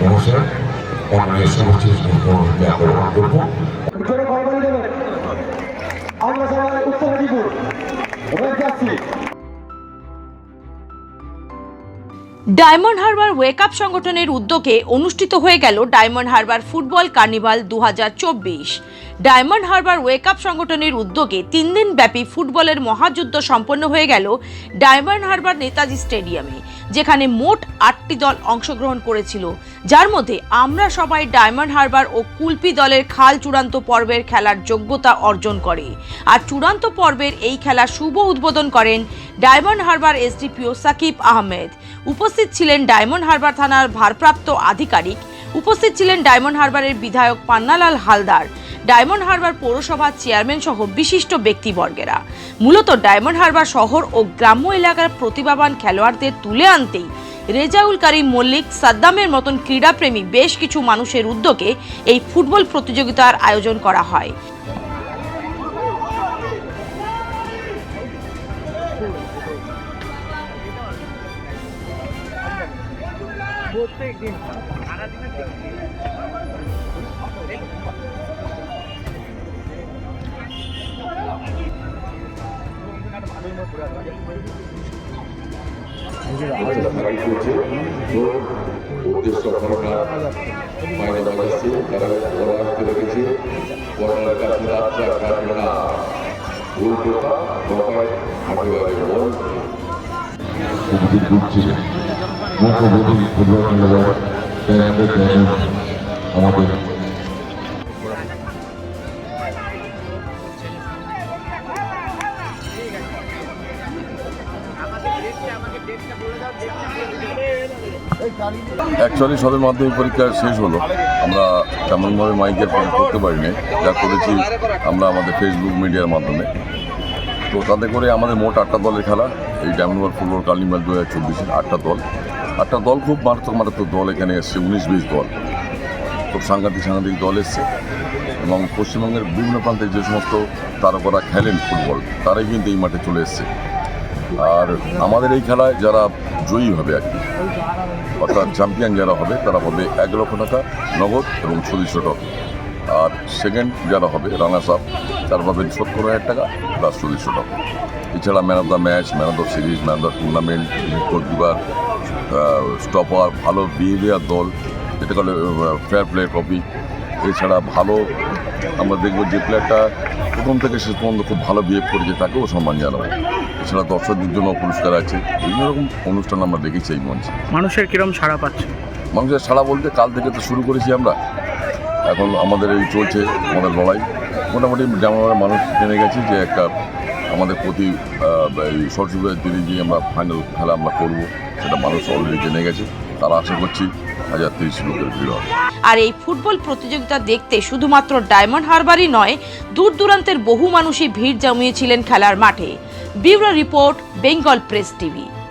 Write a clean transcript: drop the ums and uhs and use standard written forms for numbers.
মহাশয় অন্যান্য সমস্ত জ্ঞাপন করব। আমরা সবাই উত্তর দিবো যাচ্ছি। ডায়মন্ড হারবার ওয়েক আপ সংগঠনের উদ্যোগে অনুষ্ঠিত হয়ে গেল diamond Harbour football carnival 2024। Diamond Harbour wake up সংগঠনের উদ্যোগে 3 দিন ব্যাপী ফুটবলের মহাযুদ্ধ সম্পন্ন হয়ে গেল ডায়মন্ড হারবার নেতাজি স্টেডিয়ামে, যেখানে মোট 8টি দল অংশগ্রহণ করেছিল, যার মধ্যে আমরা সবাই ডায়মন্ড হারবার ও কুলপি দলের খাল চূড়ান্ত পর্বের খেলার যোগ্যতা অর্জন করে। আর চূড়ান্ত পর্বের এই খেলা শুভ উদ্বোধন করেন ডায়মন্ড হারবার এসডিপিও সাকিব আহমেদ। উপস্থিত ছিলেন ডায়মন্ড হারবার থানার ভারপ্রাপ্ত আধিকারিক, উপস্থিত ছিলেন ডায়মন্ড হারবারের বিধায়ক পান্নালাল হালদার, ডায়মন্ড হারবার পৌরসভার চেয়ারম্যান সহ বিশিষ্ট ব্যক্তিবর্গেরা। মূলত ডায়মন্ড হারবার শহর ও গ্রাম্য এলাকার প্রতিভাবান খেলোয়াড়দের তুলে আনতেই রেজাউল করিম মল্লিক, সাদ্দামের মতন ক্রীড়াপ্রেমী বেশ কিছু মানুষের উদ্যোগে এই ফুটবল প্রতিযোগিতার আয়োজন করা হয়। উদ্দেশ্য মাইনে বাজাচ্ছে, তারা পরামর্শ রেখেছে করোনার কাছে যাত্রা কাটবে না, ভুল কথা নয় হাঁটুয়ারে বল উপস্থিত করছিলেন মুখ্যমন্ত্রী ফুটবল খেলোয়াড় আমাদের অ্যাকচুয়ালি সবের মাধ্যমিক পরীক্ষা শেষ হলো, আমরা তেমনভাবে মাইকের করতে পারিনি, যা করেছি আমরা আমাদের ফেসবুক মিডিয়ার মাধ্যমে। তো তাতে করে আমাদের মোট 8টা দলের খেলা, এই ডায়মন্ড হারবার ফুটবল কার্নিভাল 2024-এর 8টা দল খুব মারাত্মক দল এখানে এসছে, 19-20 দল, খুব সাংঘাতিক দল এসছে। এবং পশ্চিমবঙ্গের বিভিন্ন প্রান্তে যে সমস্ত তারকারা খেলেন ফুটবল, তারাই কিন্তু এই মাঠে চলে এসছে। আর আমাদের এই খেলায় যারা জয়ী হবে আর কি, অর্থাৎ চ্যাম্পিয়ন যারা হবে, তারা হবে 1 লক্ষ টাকা নগদ এবং 2600 টাকা। আর সেকেন্ড যারা হবে রানার্স আপ, তারা পাবেন 70,000 টাকা প্লাস 2400 টাকা। এছাড়া man of the match, man of the series, man of the tournament, goalkeeper, stopper, ভালো বিহেভিয়ার দল, এটা হলো ফেয়ার প্লে ট্রফি। এছাড়া ভালো আমরা দেখব যে প্লেয়ারটা প্রথম থেকে শেষ পর্যন্ত খুব ভালো বিহেভ করেছে, তাকেও সম্মান জানাবো। এছাড়া দর্শকদের জন্য পুরস্কার আছে। বিভিন্ন রকম অনুষ্ঠান আমরা দেখেছি এই মঞ্চে। মানুষের কিরম সাড়া পাচ্ছে? মানুষের সাড়া বলতে কাল থেকে তো শুরু করেছি আমরা, এখন আমাদের এই চলছে আমাদের লড়াই। মোটামুটি যেমন মানুষ জেনে গেছি যে একটা আমাদের প্রতি এই সরস্বতী দিনে যে আমরা ফাইনাল খেলা আমরা করবো, সেটা মানুষ অলরেডি জেনে গেছে। তারা আশা করছি 1030 লোকের ভিড় হবে। আর এই ফুটবল প্রতিযোগিতা দেখতে শুধুমাত্র ডায়মন্ড হারবারই নয়, দূর দূরান্তের বহু মানুষই ভিড় জমিয়েছিলেন খেলার মাঠে। Bureau report, Bengal press TV.